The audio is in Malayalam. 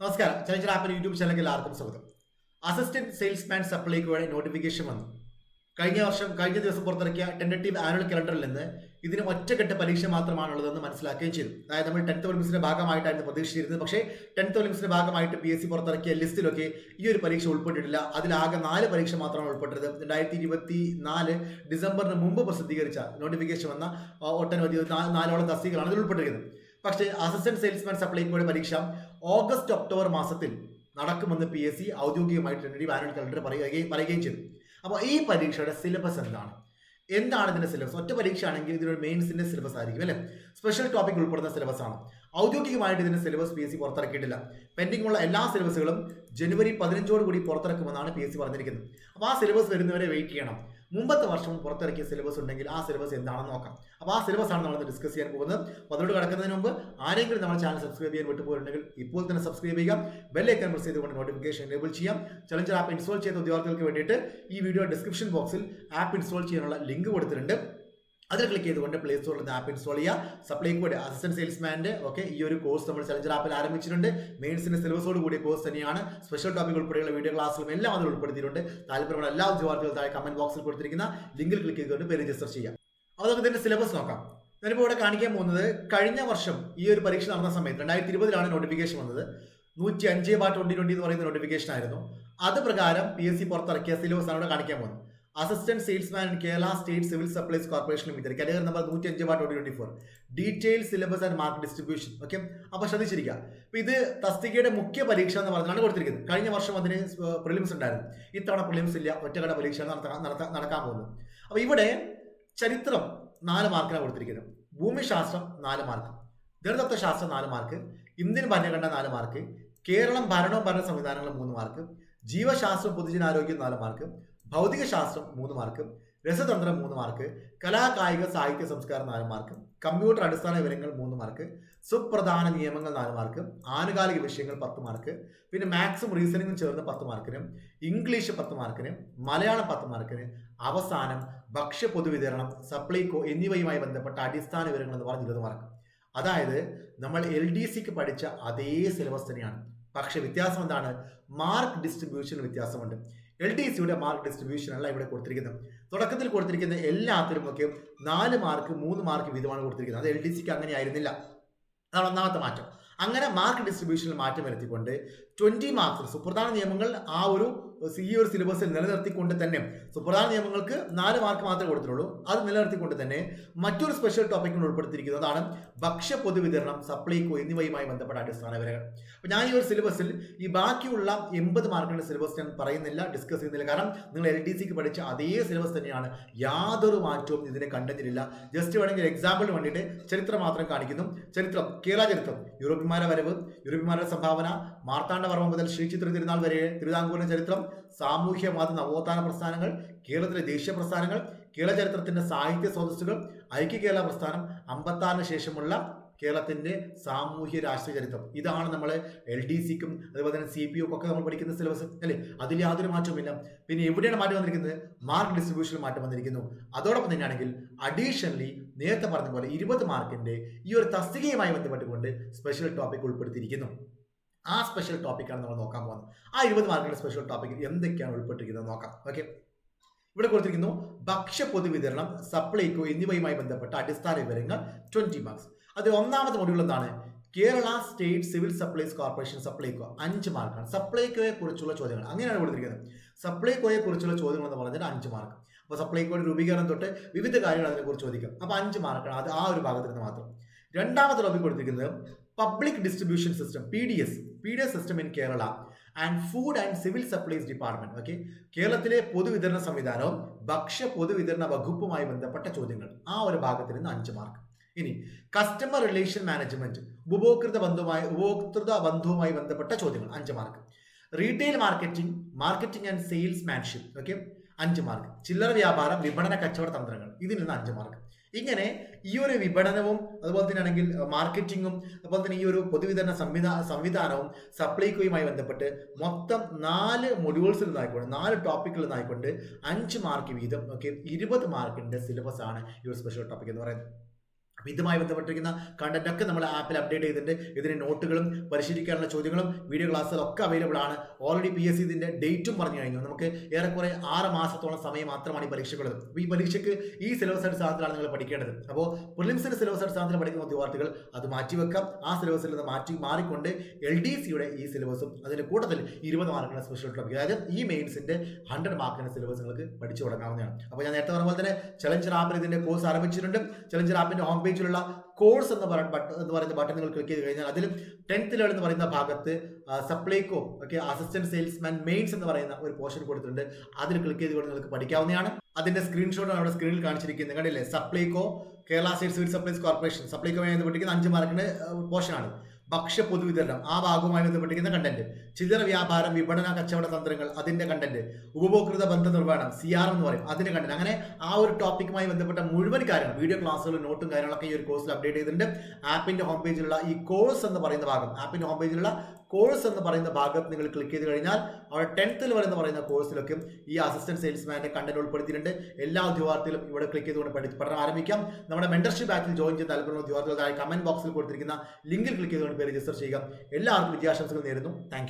നമസ്കാരം. ചലഞ്ചർ ആപ്പിന്റെ യൂട്യൂബ് ചാനലിലേക്ക് എല്ലാവർക്കും സ്വാഗതം. അസിസ്റ്റന്റ് സെയിൽസ്മാൻ സപ്ലൈകോയുടെ നോട്ടിഫിക്കേഷൻ വന്നു. കഴിഞ്ഞ ദിവസം പുറത്തിറക്കിയ ടെന്റേറ്റീവ് ആനുവൽ കലണ്ടറിൽ നിന്ന് ഇതിന് ഒറ്റഘട്ട പരീക്ഷ മാത്രമാണുള്ളതെന്ന് മനസ്സിലാക്കുകയും ചെയ്തു. അതായത് നമ്മൾ 10th ഒളിമ്പിക്സിന്റെ ഭാഗമായിട്ടായിരുന്നു പ്രതീക്ഷിച്ചിരുന്നത്. പക്ഷേ 10th ഒളിമ്പിക്സിന്റെ ഭാഗമായിട്ട് PSC പുറത്തിറക്കിയ ലിസ്റ്റിലൊക്കെ ഈ ഒരു പരീക്ഷ ഉൾപ്പെട്ടിട്ടില്ല. അതിലാകെ 4 പരീക്ഷ മാത്രമാണ് ഉൾപ്പെട്ടത്. 2024 ഡിസംബറിന് മുമ്പ് പ്രസിദ്ധീകരിച്ച നോട്ടിഫിക്കേഷൻ വന്ന ഒട്ടനവധി 4ഓളം തസ്തികകളാണ് ഇതിൽ ഉൾപ്പെട്ടിരിക്കുന്നത്. പക്ഷേ അസിസ്റ്റന്റ് സെയിൽസ്മാൻ സപ്ലൈകോയുടെ പരീക്ഷ ഓഗസ്റ്റ് ഒക്ടോബർ മാസത്തിൽ നടക്കുമെന്ന് PSC ഔദ്യോഗികമായിട്ട് ടെന്റേറ്റീവ് ആനുവൽ കലണ്ടർ പറയുകയും ചെയ്തു. അപ്പോൾ ഈ പരീക്ഷയുടെ സിലബസ് എന്താണ് ഇതിന്റെ സിലബസ്? ഒറ്റ പരീക്ഷ ആണെങ്കിൽ ഇതിനൊരു മെയിൻസിന്റെ സിലബസ് ആയിരിക്കും അല്ലെ, സ്പെഷ്യൽ ടോപ്പിക് ഉൾപ്പെടുന്ന സിലബസ് ആണ്. ഔദ്യോഗികമായിട്ട് ഇതിന്റെ സിലബസ് PSC പുറത്തിറക്കിയിട്ടില്ല. പെൻഡിംഗ് ഉള്ള എല്ലാ സിലബസുകളും ജനുവരി 15 കൂടി പുറത്തിറക്കുമെന്നാണ് PSC പറഞ്ഞിരിക്കുന്നത്. അപ്പോൾ ആ സിലബസ് വരുന്നവരെ വെയിറ്റ് ചെയ്യണം. മുമ്പത്തെ വർഷം പുറത്തിറക്കിയ സിലബസ് ഉണ്ടെങ്കിൽ ആ സിലബസ് എന്താണെന്ന് നോക്കാം. അപ്പോൾ ആ സിലബസ് ആണ് നമ്മൾ ഡിസ്കസ് ചെയ്യാൻ പോകുന്നത്. അപ്പോൾ അതിലൂടെ കിടക്കുന്നതിന് മുമ്പ് ആരെങ്കിലും നമ്മുടെ ചാനൽ സബ്സ്ക്രൈബ് ചെയ്യാൻ വിട്ടുപോയിട്ടുണ്ടെങ്കിൽ ഇപ്പോൾ തന്നെ സബ്സ്ക്രൈബ് ചെയ്യുക. ബെല്ലൈക്കൺ പ്രസ് ചെയ്തുകൊണ്ട് നോട്ടിഫിക്കേഷൻ എനേബിൾ ചെയ്യാം. ചലഞ്ചർ ആപ്പ് ഇൻസ്റ്റാൾ ചെയ്ത ഉദ്യോഗാർത്ഥികൾക്ക് വേണ്ടിയിട്ട് ഈ വീഡിയോ ഡിസ്ക്രിപ്ഷൻ ബോക്സിൽ ആപ്പ് ഇൻസ്റ്റാൾ ചെയ്യാനുള്ള ലിങ്ക് കൊടുത്തിട്ടുണ്ട്. അതിൽ ക്ലിക്ക് ചെയ്തുകൊണ്ട് പ്ലേ സ്റ്റോറിൽ നിന്ന് ആപ്പ് ഇൻസ്റ്റാൾ ചെയ്യുക. സപ്ലൈകോയുടെ അസിസ്റ്റന്റ് സെയിൽസ്മാൻ്റെ ഈ ഒരു കോഴ്സ് നമ്മൾ ചലഞ്ചർ ആപ്പിൽ ആരംഭിച്ചിട്ടുണ്ട്. മെയിൻസിന്റെ സിലബസോട് കൂടിയ കോഴ്സ് തന്നെയാണ്. സ്പെഷ്യൽ ടോപ്പിക് ഉൾപ്പെടെയുള്ള വീഡിയോ ക്ലാസ്സുകളും എല്ലാം അതിൽ ഉൾപ്പെടുത്തിയിട്ടുണ്ട്. താല്പര്യമുള്ള എല്ലാ ഉദ്യോഗാർത്ഥികളും താഴെ കമന്റ് ബോക്സിൽ കൊടുത്തിരിക്കുന്ന ലിങ്കിൽ ക്ലിക്ക് ചെയ്തുകൊണ്ട് പേര് രജിസ്റ്റർ ചെയ്യാം. അപ്പോൾ നമുക്ക് ഇതിന്റെ സിലബസ് നോക്കാം. ഞാനിപ്പോൾ ഇവിടെ കാണിക്കാൻ പോകുന്നത് കഴിഞ്ഞ വർഷം ഈ ഒരു പരീക്ഷ നടന്ന സമയത്ത് 2020 നോട്ടിഫിക്കേഷൻ വന്നത്. 105/2020 എന്ന് പറയുന്ന നോട്ടിഫിക്കേഷൻ ആയിരുന്നു. അത് പ്രകാരം PSC പുറത്തിറക്കിയ സിലബസ് ആണ് ഇവിടെ കാണിക്കാൻ പോകുന്നത്. Assistant salesman in Kerala state civil supplies corporation limited, category number 105/2024, detail syllabus and mark distribution. Okay, അപ്പോൾ ശ്രദ്ധിച്ചിരിക്കുക. അപ്പോൾ ഇത് തസ്തികയുടെ മുഖ്യ പരീക്ഷ എന്ന് പറഞ്ഞാണ് കൊടുത്തിരിക്കുന്നത്. കഴിഞ്ഞ വർഷം അതിന് പ്രിലിംസ് ഉണ്ടായിരുന്നു. ഇത്തവണ പ്രിലിംസ് ഇല്ല, ഒറ്റഘട്ട പരീക്ഷ നടക്കാൻ പോകുന്നത്. അപ്പോൾ ഇവിടെ ചരിത്രം 4 മാർക്കിനാണ് കൊടുത്തിരിക്കുന്നത്. ഭൂമിശാസ്ത്രം 4 മാർക്ക്, ധനതത്വശാസ്ത്രം 4 മാർക്ക്, ഇന്ത്യൻ ഭരണഘടന 4 മാർക്ക്, കേരളം ഭരണവും ഭരണ സംവിധാനങ്ങളും 3 മാർക്ക്, ജീവശാസ്ത്രം പൊതുജനാരോഗ്യം 4 മാർക്ക്, ഭൗതികശാസ്ത്രം 3 മാർക്ക്, രസതന്ത്രം 3 മാർക്ക്, കലാകായിക സാഹിത്യ സംസ്കാരം 4 മാർക്ക്, കമ്പ്യൂട്ടർ അടിസ്ഥാന വിവരങ്ങൾ 3 മാർക്ക്, സുപ്രധാന നിയമങ്ങൾ 4 മാർക്ക്, ആനുകാലിക വിഷയങ്ങൾ 10 മാർക്ക്, പിന്നെ മാത്സും റീസണിങ്ങും ചേർന്ന് 10 മാർക്കിന്, ഇംഗ്ലീഷ് 10 മാർക്കിന്, മലയാളം 10 മാർക്കിന്, അവസാനം ഭക്ഷ്യ പൊതുവിതരണം, സപ്ലൈകോ എന്നിവയുമായി ബന്ധപ്പെട്ട അടിസ്ഥാന വിവരങ്ങൾ എന്ന് പറഞ്ഞ് 20 മാർക്ക്. അതായത് നമ്മൾ LDCക്ക് പഠിച്ച അതേ സിലബസ് തന്നെയാണ്. പക്ഷെ വ്യത്യാസം എന്താണ്? മാർക്ക് ഡിസ്ട്രിബ്യൂഷനിൽ വ്യത്യാസമുണ്ട്. LDCയുടെ മാർക്ക് ഡിസ്ട്രിബ്യൂഷൻ അല്ല ഇവിടെ കൊടുത്തിരിക്കുന്നത്. തുടക്കത്തിൽ കൊടുത്തിരിക്കുന്ന എല്ലാത്തിലും 4 മാർക്ക് 3 മാർക്ക് വീതമാണ് കൊടുത്തിരിക്കുന്നത്. അത് LDCക്ക് അങ്ങനെ ആയിരുന്നില്ല. അതാണ് ഒന്നാമത്തെ മാറ്റം. അങ്ങനെ മാർക്ക് ഡിസ്ട്രിബ്യൂഷനിൽ മാറ്റം വരുത്തിക്കൊണ്ട് 20 മാർക്സ് സുപ്രധാന നിയമങ്ങൾ ഈ ഒരു സിലബസിൽ നിലനിർത്തിക്കൊണ്ട് തന്നെ, സുപ്രധാന നിയമങ്ങൾക്ക് 4 മാർക്ക് മാത്രമേ കൊടുത്തിട്ടുള്ളൂ. അത് നിലനിർത്തിക്കൊണ്ട് തന്നെ മറ്റൊരു സ്പെഷ്യൽ ടോപ്പിക്കിൽ ഉൾപ്പെടുത്തിയിരിക്കുന്നതാണ് ഭക്ഷ്യ പൊതുവിതരണം, സപ്ലൈകോ എന്നിവയുമായി ബന്ധപ്പെട്ട അടിസ്ഥാന വിവരങ്ങൾ. അപ്പോൾ ഞാൻ ഈ ഒരു സിലബസിൽ ഈ ബാക്കിയുള്ള 80 മാർക്കിന്റെ സിലബസ് ഞാൻ പറയുന്നില്ല, ഡിസ്കസ് ചെയ്യുന്നില്ല. കാരണം നിങ്ങൾ LDCക്ക് പഠിച്ച അതേ സിലബസ് തന്നെയാണ്. യാതൊരു മാറ്റവും ഇതിനെ കണ്ടെത്തിയിട്ടില്ല. ജസ്റ്റ് വേണമെങ്കിൽ എക്സാമ്പിളിന് വേണ്ടിയിട്ട് ചരിത്രം മാത്രം കാണിക്കുന്നു. ചരിത്രം, കേരള ചരിത്രം, യൂറോപ്യന്മാരുടെ വരവ്, യൂറോപ്യന്മാരുടെ സംഭാവന, മാർത്താണ്ഡവർമ്മ മുതൽ ശ്രീ ചിത്ര തിരുനാൾ വരെ തിരുവിതാംകൂറിന്റെ ചരിത്രം, സാമൂഹ്യ മത നവോത്ഥാന പ്രസ്ഥാനങ്ങൾ, കേരളത്തിലെ ദേശീയ പ്രസ്ഥാനങ്ങൾ, കേരള ചരിത്രത്തിന്റെ സാഹിത്യ സ്രോതസ്സുകൾ, ഐക്യ കേരള പ്രസ്ഥാനം, 56 ശേഷമുള്ള കേരളത്തിന്റെ സാമൂഹ്യ രാഷ്ട്രീയ ചരിത്രം. ഇതാണ് നമ്മൾ LDCക്കും അതുപോലെ തന്നെ CPO ഒക്കെ നമ്മൾ പഠിക്കുന്ന സിലബസ് അല്ലേ. അതിൽ യാതൊരു മാറ്റവുമില്ല. പിന്നെ എവിടെയാണ് മാറ്റം വന്നിരിക്കുന്നത്? മാർക്ക് ഡിസ്ട്രിബ്യൂഷനിൽ മാറ്റം വന്നിരിക്കുന്നു. അതോടൊപ്പം തന്നെയാണെങ്കിൽ അഡീഷണലി നേരത്തെ പറഞ്ഞ പോലെ 20 മാർക്കിന്റെ ഈ ഒരു തസ്തികയുമായി ബന്ധപ്പെട്ടുകൊണ്ട് സ്പെഷ്യൽ ടോപ്പിക് ഉൾപ്പെടുത്തിയിരിക്കുന്നു. ആ സ്പെഷ്യൽ ടോപ്പിക്കാണ് നമ്മൾ നോക്കാൻ പോകുന്നത്. ആ 20 മാർക്കിന്റെ സ്പെഷ്യൽ ടോപ്പിക്കിൽ എന്തൊക്കെയാണ് ഉൾപ്പെട്ടിരിക്കുന്നത് നോക്കാം. ഓക്കെ, ഇവിടെ കൊടുത്തിരിക്കുന്നു ഭക്ഷ്യ പൊതുവിതരണം, സപ്ലൈകോ എന്നിവയുമായി ബന്ധപ്പെട്ട അടിസ്ഥാന വിവരങ്ങൾ 20 മാർക്സ്. അതിൽ ഒന്നാമത്തെ മൊഡ്യൂൾ എന്താണ്? Kerala state civil supplies corporation Supplyco 5 മാർക്കാണ്. സപ്ലൈകോയെ കുറിച്ചുള്ള ചോദ്യങ്ങൾ അങ്ങനെയാണ് കൊടുത്തിരിക്കുന്നത്. സപ്ലൈകോയെ കുറിച്ചുള്ള ചോദ്യങ്ങൾ എന്ന് പറഞ്ഞാൽ 5 മാർക്ക്. അപ്പോൾ സപ്ലൈകോയുടെ രൂപീകരണം തൊട്ട് വിവിധ കാര്യങ്ങൾ അതിനെക്കുറിച്ച് ചോദിക്കും. അപ്പോൾ 5 മാർക്കാണ്. അത് ആ ഒരു ഭാഗത്ത് നിന്ന് മാത്രം. രണ്ടാമത്തെ ടോപ്പിക് കൊടുത്തിരിക്കുന്നത് public distribution system, PDS system in Kerala and food and civil supplies department. Okay, കേരളത്തിലെ പൊതുവിതരണ സംവിധാനവും ഭക്ഷ്യ പൊതുവിതരണ വകുപ്പുമായി ബന്ധപ്പെട്ട ചോദ്യങ്ങൾ, ആ ഒരു ഭാഗത്ത് നിന്ന് 5 മാർക്ക്. ഇനി കസ്റ്റമർ റിലേഷൻ മാനേജ്മെന്റ്, ഉപഭോക്തൃ ബന്ധവുമായി ബന്ധപ്പെട്ട ചോദ്യങ്ങൾ 5 mark. Retail marketing and salesmanship, okay, 5 mark. ചില്ലറ വ്യാപാരം, വിപണന കച്ചവട തന്ത്രങ്ങൾ, ഇതിൽ നിന്ന് 5 മാർക്ക്. ഇങ്ങനെ ഈ ഒരു വിപണനവും അതുപോലെ തന്നെ ആണെങ്കിൽ മാർക്കറ്റിങ്ങും അതുപോലെ തന്നെ ഈ ഒരു പൊതുവിതരണ സംവിധാനവും സപ്ലൈകോയുമായി ബന്ധപ്പെട്ട് മൊത്തം 4 മൊഡ്യൂൾസിൽ നിന്നായിക്കൊണ്ട് 4 ടോപ്പിക്കിൽ നിന്നായിക്കൊണ്ട് 5 മാർക്ക് വീതം 20 മാർക്കിന്റെ സിലബസ് ആണ് ഈ ഒരു സ്പെഷ്യൽ ടോപ്പിക് എന്ന് പറയുന്നത്. ഇതുമായി ബന്ധപ്പെട്ടിരിക്കുന്ന കണ്ടന്റ് ഒക്കെ നമ്മൾ ആപ്പിൽ അപ്ഡേറ്റ് ചെയ്തിട്ടുണ്ട്. ഇതിന് നോട്ടുകളും പരിശീലിക്കാനുള്ള ചോദ്യങ്ങളും വീഡിയോ ക്ലാസ്സുകളൊക്കെ അവൈലബിൾ ആണ്. ഓൾറെഡി PSC ഇതിന്റെ ഡേറ്റും പറഞ്ഞു കഴിഞ്ഞു. നമുക്ക് ഏറെക്കുറെ 6 മാസത്തോളം സമയം മാത്രമാണ് ഈ പരീക്ഷയ്ക്കുള്ളത്. അപ്പോൾ ഈ പരീക്ഷയ്ക്ക് ഈ സിലബസ് അടിസ്ഥാനത്തിലാണ് നിങ്ങൾ പഠിക്കേണ്ടത്. അപ്പോൾ പ്രിലിംസിന്റെ സിലബസ് അടിസ്ഥാനത്തിൽ പഠിക്കുന്ന ഉദ്യോഗാർത്ഥികൾ അത് മാറ്റിവെക്കാം. ആ സിലബസിൽ നിന്ന് മാറിക്കൊണ്ട് LDCയുടെ ഈ സിലബസും അതിന്റെ കൂട്ടത്തിൽ 20 മാർക്കിന്റെ സ്പെഷ്യൽ ടോപ്പിക്, അതായത് ഈ മെയിൻസിന്റെ 100 മാർക്കിന്റെ സിലബസ് നിങ്ങൾക്ക് പഠിച്ചു തുടങ്ങാവുന്നതാണ്. അപ്പോൾ ഞാൻ നേരത്തെ പറഞ്ഞ പോലെ തന്നെ ചലഞ്ചർ ആപ്പിൽ ഇതിന്റെ കോഴ്സ് ആരംഭിച്ചിട്ടുണ്ട്. ചലഞ്ചർ ആപ്പിന്റെ ഹോം പേജിലുള്ള കോഴ്സ് എന്ന് പറയുന്ന ബട്ടൺ നിങ്ങൾ ക്ലിക്ക് ചെയ്ത് കഴിഞ്ഞാൽ അതിൽ 10th ലെവൽ എന്ന് പറയുന്ന ഭാഗത്ത് സപ്ലൈകോ അസിസ്റ്റന്റ് സെയിൽസ്മാൻ മെയിൻസ് എന്ന് പറയുന്ന ഒരു പോർഷൻ കൊടുത്തിട്ടുണ്ട്. അതിൽ ക്ലിക്ക് ചെയ്തുകൊണ്ട് നിങ്ങൾക്ക് പഠിക്കാവുന്നതാണ്. അതിന്റെ സ്ക്രീൻഷോട്ട് അവിടെ സ്ക്രീനിൽ കാണിച്ചിരിക്കുന്നത് കണ്ടില്ലേ? Supplyco Kerala state civil supplies corporation സപ്ലൈകോയുമായി ബന്ധപ്പെട്ടിരിക്കുന്ന 5 മാർക്കിന്റെ പോർഷനാണ്. ഭക്ഷ്യ പൊതുവിതരണം ആ ഭാഗവുമായി ബന്ധപ്പെട്ടിരിക്കുന്ന കണ്ടന്റ്, ചില്ലറ വ്യാപാരം വിപണന കച്ചവട തന്ത്രങ്ങൾ അതിന്റെ കണ്ടന്റ്, ഉപഭോക്തൃ ബന്ധ നിർവഹണം CRM എന്ന് പറയും അതിന്റെ കണ്ടന്റ്, അങ്ങനെ ആ ഒരു ടോപ്പിക്കുമായി ബന്ധപ്പെട്ട മുഴുവൻ കാര്യങ്ങൾ വീഡിയോ ക്ലാസ്സുകളും നോട്ടും കാര്യങ്ങളൊക്കെ ഈ ഒരു കോഴ്സിൽ അപ്ഡേറ്റ് ചെയ്തിട്ടുണ്ട്. ആപ്പിന്റെ ഹോം പേജിലുള്ള ഈ കോഴ്സ് എന്ന് പറയുന്ന ഭാഗം, ആപ്പിന്റെ ഹോം പേജിലുള്ള കോഴ്സ് എന്ന് പറയുന്ന ഭാഗത്ത് നിങ്ങൾ ക്ലിക്ക് ചെയ്ത് കഴിഞ്ഞാൽ അവിടെ 10th ലെവൽ എന്ന് പറയുന്ന കോഴ്സിലൊക്കെ ഈ അസിസ്റ്റന്റ് സെയിൽസ്മാന്റെ കണ്ടന്റ് ഉൾപ്പെടുത്തിയിട്ടുണ്ട്. എല്ലാ ഉദ്യോഗാർത്ഥികളും ഇവിടെ ക്ലിക്ക് ചെയ്തുകൊണ്ട് പഠനം ആരംഭിക്കാം. നമ്മുടെ മെന്റർഷിപ്പ് ബാച്ചിൽ ജോയിൻ ചെയ്ത് താല്പര്യമുള്ള ഉദ്യോഗാർത്ഥികൾ കമന്റ് ബോക്സിൽ കൊടുത്തിരിക്കുന്ന ലിങ്കിൽ ക്ലിക്ക് ചെയ്തുകൊണ്ട് രജിസ്റ്റർ ചെയ്യുക. എല്ലാവർക്കും വിജയാശംസകൾ നേരുന്നു. Thank you.